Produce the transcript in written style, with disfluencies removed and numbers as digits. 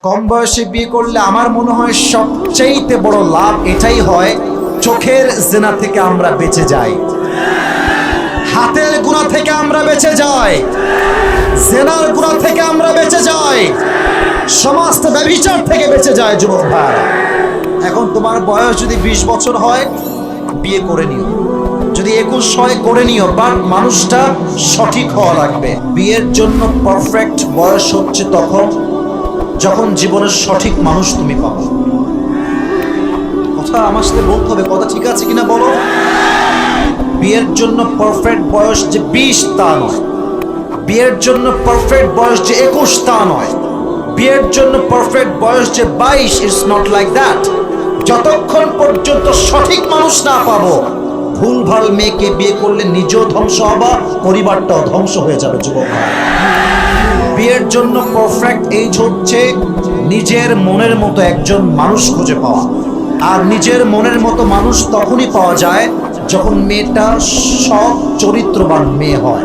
কম বয়সে বিয়ে করলে আমার মনে হয় সবচেয়ে বড় লাভ এটাই হয়, চোখের জিনা থেকে আমরা বেঁচে যাই, হাতের গুনাহ থেকে আমরা বেঁচে যাই, জিনার গুনাহ থেকে আমরা বেঁচে যাই, সমস্ত ব্যভিচার থেকে বেঁচে যায়। যুবক ভাই, এখন তোমার বয়স যদি 20 বছর হয় বিয়ে করে নিও, যদি 21 হয় করে নিও, বাট মানুষটা সঠিক হওয়া লাগবে। বিয়ের জন্য পারফেক্ট বয়স হচ্ছে তখন যখন জীবনের সঠিক মানুষ তুমি পাবে। কথা আমার সাথে বলতে হবে, কথা ঠিক আছে কিনা বলো। বিয়ের জন্য পারফেক্ট বয়স যে 20 তা নয়, বিয়ের জন্য পারফেক্ট বয়স যে 21 তা নয়, বিয়ের জন্য পারফেক্ট বয়স যে 22, ইটস নট লাইক দ্যাট। যতক্ষণ পর্যন্ত সঠিক মানুষ না পাবো, ভুলভাল মেয়েকে বিয়ে করলে নিজেও ধ্বংস হবা, পরিবারটাও ধ্বংস হয়ে যাবে। যুবক ভাই, বিয়ের জন্য পারফেক্ট এজ হচ্ছে নিজের মনের মতো একজন মানুষ খুঁজে পাওয়া। আর নিজের মনের মতো মানুষ তখনই পাওয়া যায় যখন মেয়েটা সৎ চরিত্রবান মেয়ে হয়।